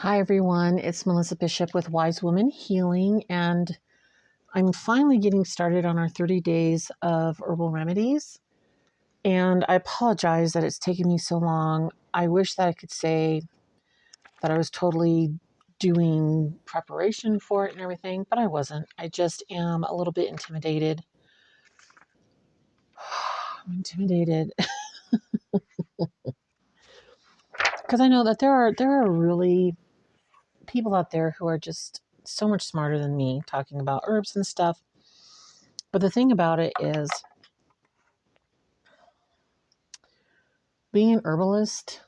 Hi everyone, it's Melissa Bishop with Wise Woman Healing, and I'm finally getting started on our 30 days of herbal remedies. And I apologize that it's taken me so long. I wish that I could say that I was totally doing preparation for it and everything, but I wasn't. I just am a little bit intimidated. I'm intimidated because I know that there are really people out there who are just so much smarter than me talking about herbs and stuff. But the thing about it is, being an herbalist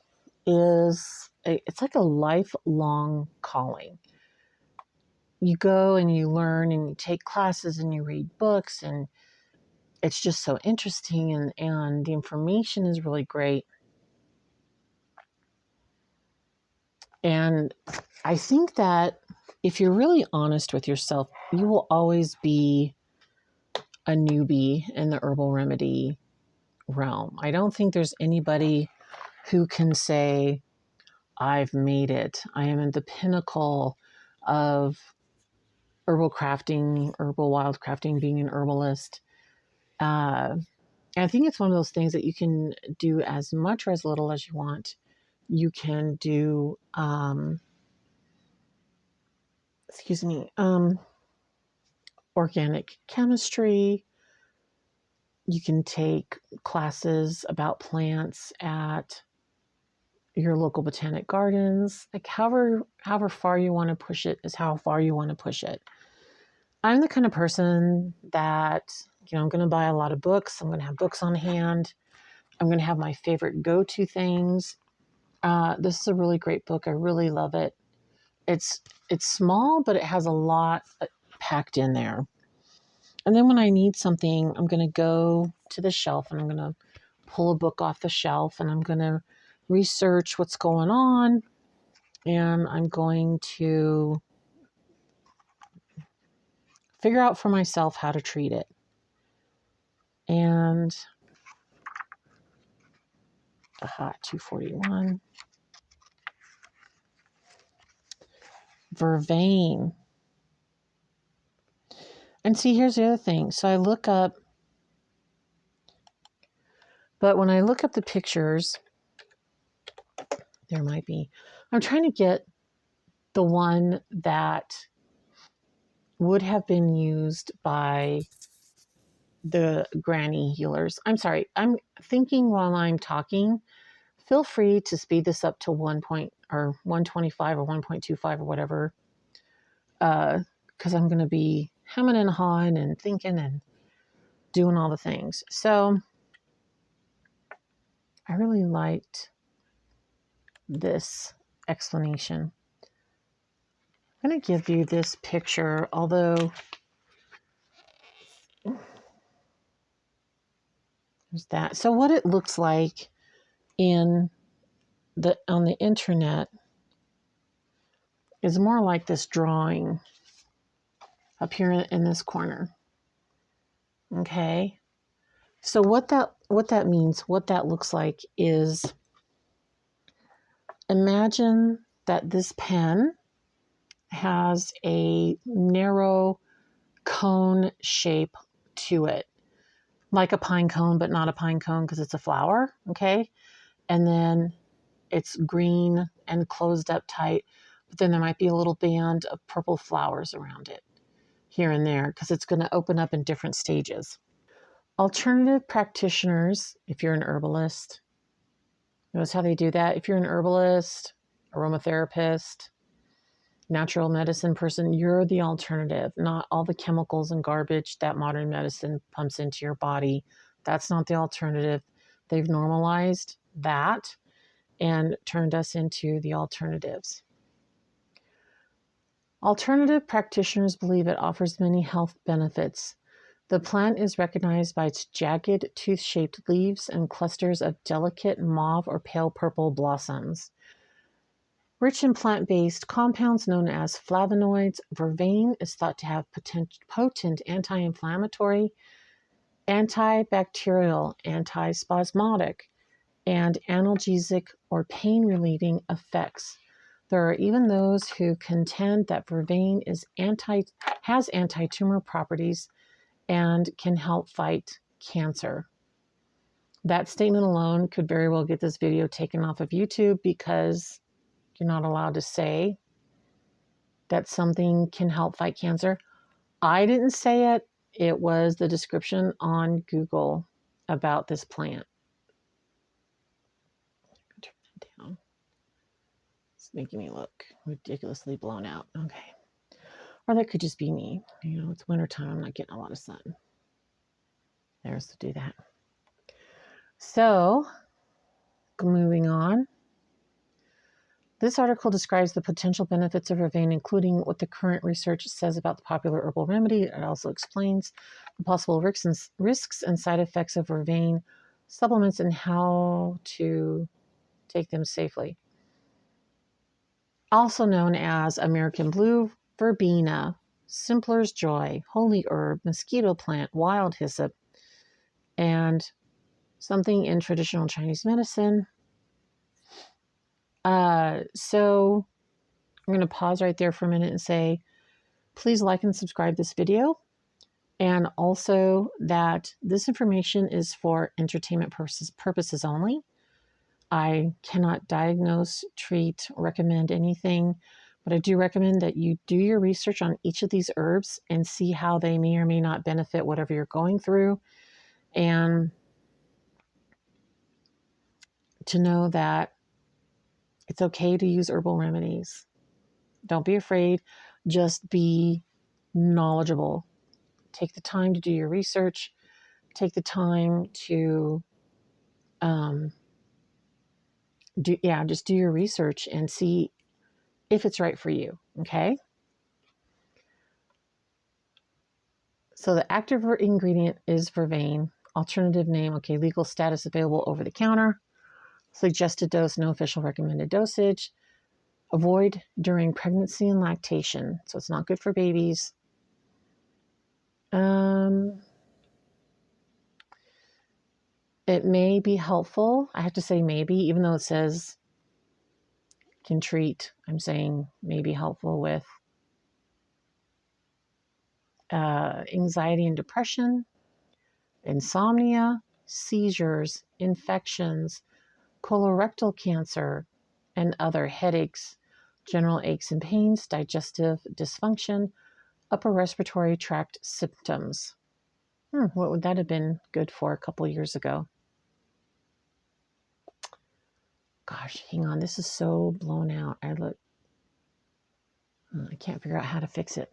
it's like a lifelong calling. You go and you learn and you take classes and you read books, and it's just so interesting, and the information is really great. And I think that if you're really honest with yourself, you will always be a newbie in the herbal remedy realm. I don't think there's anybody who can say, I've made it. I am at the pinnacle of herbal crafting, herbal wild crafting, being an herbalist. I think it's one of those things that you can do as much or as little as you want. You can do, organic chemistry. You can take classes about plants at your local botanic gardens. Like however far you want to push it is how far you want to push it. I'm the kind of person that, I'm going to buy a lot of books. I'm going to have books on hand. I'm going to have my favorite go-to things. This is a really great book. I really love it. It's small, but it has a lot packed in there. And then when I need something, I'm going to go to the shelf and I'm going to pull a book off the shelf and I'm going to research what's going on, and I'm going to figure out for myself how to treat it. And 241. Vervain. And see, here's the other thing. So I look up, but when I look up the pictures, there might be, I'm trying to get the one that would have been used by the granny healers. I'm sorry, I'm thinking while I'm talking. Feel free to speed this up to 125 or 1.25 or whatever, because I'm going to be hemming and hawing and thinking and doing all the things. So I really liked this explanation. I'm going to give you this picture, although there's that. So what it looks like on the internet is more like this drawing up here in this corner. Okay. So what that means, what that looks like is, imagine that this pen has a narrow cone shape to it, like a pine cone, but not a pine cone because it's a flower, okay? And then it's green and closed up tight, but then there might be a little band of purple flowers around it here and there because it's going to open up in different stages. Alternative practitioners, if you're an herbalist, notice how they do that. If you're an herbalist, aromatherapist, natural medicine person, you're the alternative, not all the chemicals and garbage that modern medicine pumps into your body. That's not the alternative. They've normalized that and turned us into the alternatives. Alternative practitioners believe it offers many health benefits. The plant is recognized by its jagged, tooth-shaped leaves and clusters of delicate mauve or pale purple blossoms. Rich in plant-based compounds known as flavonoids, vervain is thought to have potent anti-inflammatory, antibacterial, antispasmodic, and analgesic or pain-relieving effects. There are even those who contend that Vervain has anti-tumor properties and can help fight cancer. That statement alone could very well get this video taken off of YouTube, because you're not allowed to say that something can help fight cancer. I didn't say it. It was the description on Google about this plant. Turn that down. It's making me look ridiculously blown out. Okay. Or that could just be me. You know, it's wintertime. I'm not getting a lot of sun. There's to do that. So, moving on. This article describes the potential benefits of Vervain, including what the current research says about the popular herbal remedy. It also explains the possible risks and side effects of Vervain supplements and how to take them safely. Also known as American Blue, Verbena, Simpler's Joy, Holy Herb, Mosquito Plant, Wild Hyssop, and something in traditional Chinese medicine. So I'm going to pause right there for a minute and say, please like and subscribe this video. And also that this information is for entertainment purposes only. I cannot diagnose, treat, recommend anything, but I do recommend that you do your research on each of these herbs and see how they may or may not benefit whatever you're going through. And to know that it's okay to use herbal remedies. Don't be afraid. Just be knowledgeable. Take the time to do your research. Take the time to just do your research and see if it's right for you. Okay. So the active ingredient is Vervain. Alternative name, okay, legal status available over the counter. Suggested dose, no official recommended dosage. Avoid during pregnancy and lactation. So it's not good for babies. It may be helpful. I have to say maybe, even though it says can treat, I'm saying may be helpful with anxiety and depression, insomnia, seizures, infections, colorectal cancer, and other headaches, general aches and pains, digestive dysfunction, upper respiratory tract symptoms. What would that have been good for a couple years ago? Gosh, hang on. This is so blown out. I can't figure out how to fix it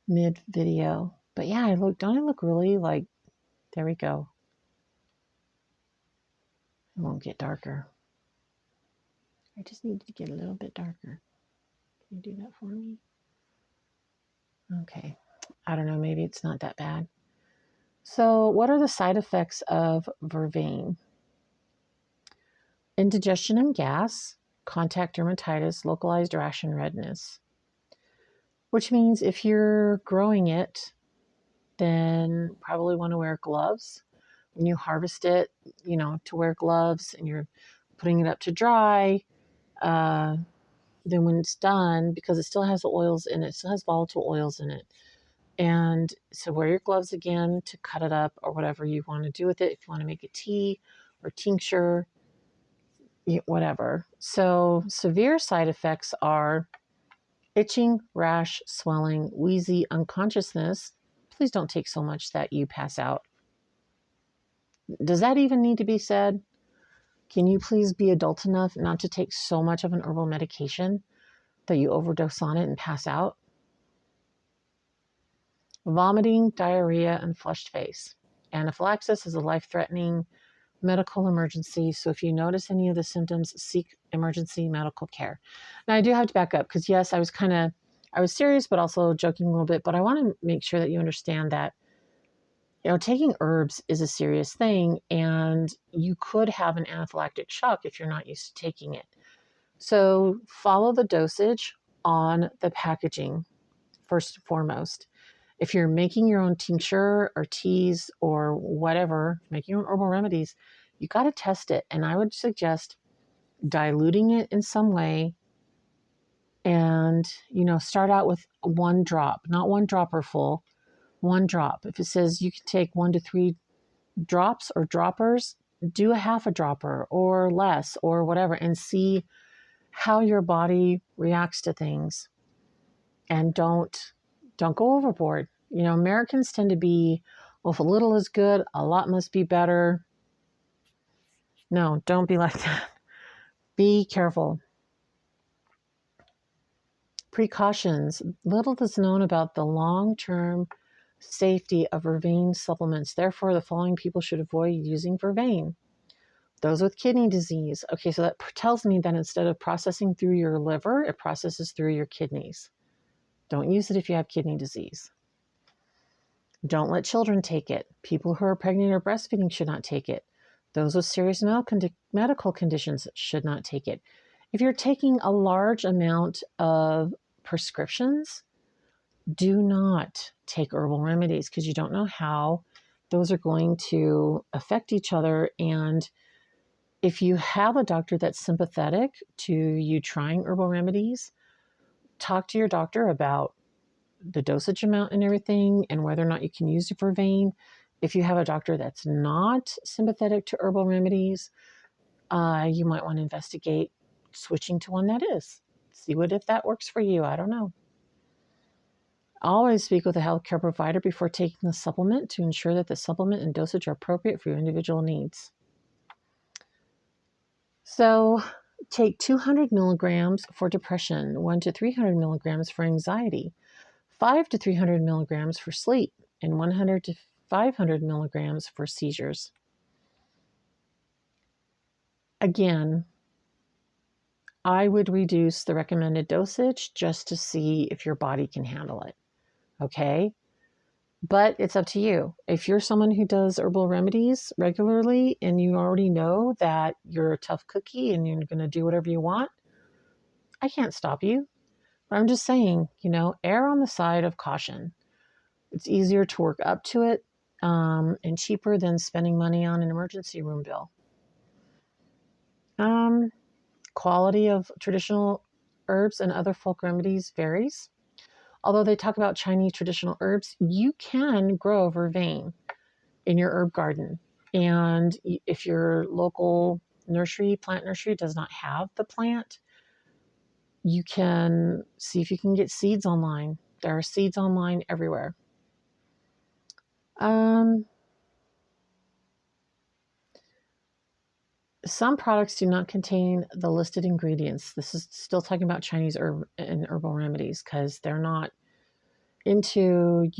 mid video. But yeah, don't I look really like, there we go. It won't get darker. I just need to get a little bit darker. Can you do that for me? Okay. I don't know. Maybe it's not that bad. So what are the side effects of Vervain? Indigestion and gas, contact dermatitis, localized rash and redness. Which means if you're growing it, then probably want to wear gloves. When you harvest it, to wear gloves, and you're putting it up to dry. Then when it's done, because it still has the oils in it, still has volatile oils in it. And so wear your gloves again to cut it up or whatever you want to do with it. If you want to make a tea or tincture, whatever. So severe side effects are itching, rash, swelling, wheezy, unconsciousness. Please don't take so much that you pass out. Does that even need to be said? Can you please be adult enough not to take so much of an herbal medication that you overdose on it and pass out? Vomiting, diarrhea, and flushed face. Anaphylaxis is a life-threatening medical emergency. So if you notice any of the symptoms, seek emergency medical care. Now I do have to back up because yes, I was serious, but also joking a little bit, but I want to make sure that you understand that, taking herbs is a serious thing, and you could have an anaphylactic shock if you're not used to taking it. So follow the dosage on the packaging first and foremost. If you're making your own tincture or teas or whatever, making your own herbal remedies, you got to test it. And I would suggest diluting it in some way And, start out with 1 drop, not 1 dropper full, 1 drop. If it says you can take 1 to 3 drops or droppers, do a half a dropper or less or whatever, and see how your body reacts to things. And don't go overboard. Americans tend to be, well, if a little is good, a lot must be better. No, don't be like that. Be careful. Precautions. Little is known about the long-term safety of Vervain supplements. Therefore, the following people should avoid using Vervain. Those with kidney disease. Okay, so that tells me that instead of processing through your liver, it processes through your kidneys. Don't use it if you have kidney disease. Don't let children take it. People who are pregnant or breastfeeding should not take it. Those with serious medical conditions should not take it. If you're taking a large amount of prescriptions, do not take herbal remedies, because you don't know how those are going to affect each other. And if you have a doctor that's sympathetic to you trying herbal remedies, talk to your doctor about the dosage amount and everything, and whether or not you can use it for Vervain. If you have a doctor that's not sympathetic to herbal remedies, you might want to investigate switching to one that is. See if that works for you. I don't know. Always speak with a healthcare provider before taking the supplement to ensure that the supplement and dosage are appropriate for your individual needs. So, take 200 milligrams for depression, 1 to 300 milligrams for anxiety, 5 to 300 milligrams for sleep, and 100 to 500 milligrams for seizures. Again, I would reduce the recommended dosage just to see if your body can handle it. Okay? But it's up to you. If you're someone who does herbal remedies regularly and you already know that you're a tough cookie and you're going to do whatever you want, I can't stop you. But I'm just saying, err on the side of caution. It's easier to work up to it and cheaper than spending money on an emergency room bill. Quality of traditional herbs and other folk remedies varies. Although they talk about Chinese traditional herbs, you can grow Vervain in your herb garden. And if your local plant nursery does not have the plant, you can see if you can get seeds online. There are seeds online everywhere. Some products do not contain the listed ingredients. This is still talking about Chinese herb and herbal remedies, because they're not into,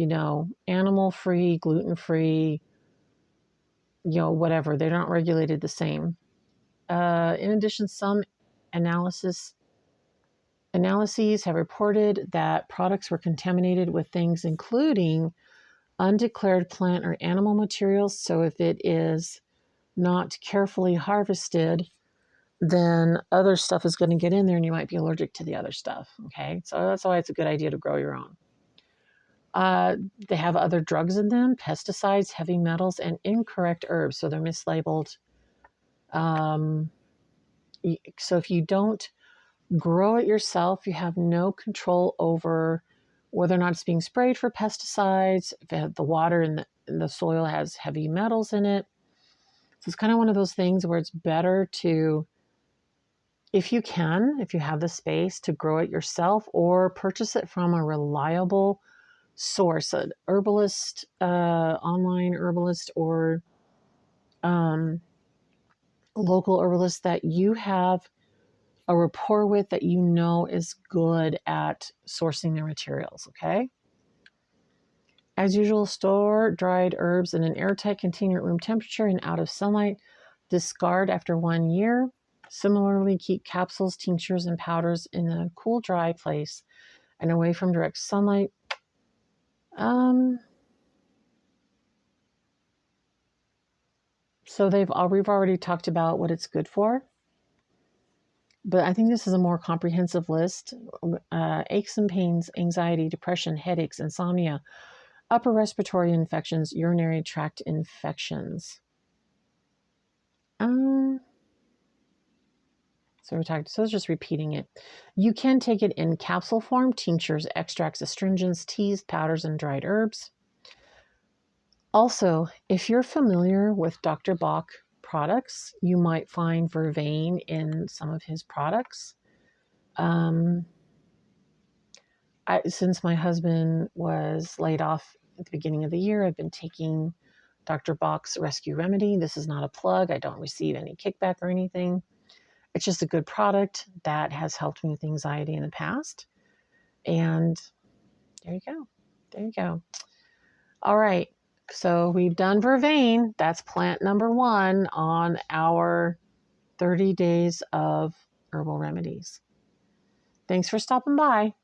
animal-free, gluten-free, whatever. They're not regulated the same. In addition, some analyses have reported that products were contaminated with things including undeclared plant or animal materials. So if it is not carefully harvested, then other stuff is going to get in there and you might be allergic to the other stuff. Okay, so that's why it's a good idea to grow your own. They have other drugs in them, pesticides, heavy metals, and incorrect herbs. So they're mislabeled. So if you don't grow it yourself, you have no control over whether or not it's being sprayed for pesticides, if the water in the soil has heavy metals in it. So it's kind of one of those things where it's better to, if you have the space, to grow it yourself or purchase it from a reliable source, an herbalist, online herbalist, or local herbalist that you have a rapport with, that is good at sourcing their materials. Okay. As usual, store dried herbs in an airtight container at room temperature and out of sunlight. Discard after 1 year. Similarly, keep capsules, tinctures, and powders in a cool, dry place and away from direct sunlight. So we've already talked about what it's good for, but I think this is a more comprehensive list. Aches and pains, anxiety, depression, headaches, insomnia, upper respiratory infections, urinary tract infections. So we're talking, so it's just repeating it. You can take it in capsule form, tinctures, extracts, astringents, teas, powders, and dried herbs. Also, if you're familiar with Dr. Bach products, you might find Vervain in some of his products. Since my husband was laid off at the beginning of the year, I've been taking Dr. Bach's Rescue Remedy. This is not a plug. I don't receive any kickback or anything. It's just a good product that has helped me with anxiety in the past. And there you go. There you go. All right. So we've done Vervain. That's plant number 1 on our 30 days of herbal remedies. Thanks for stopping by.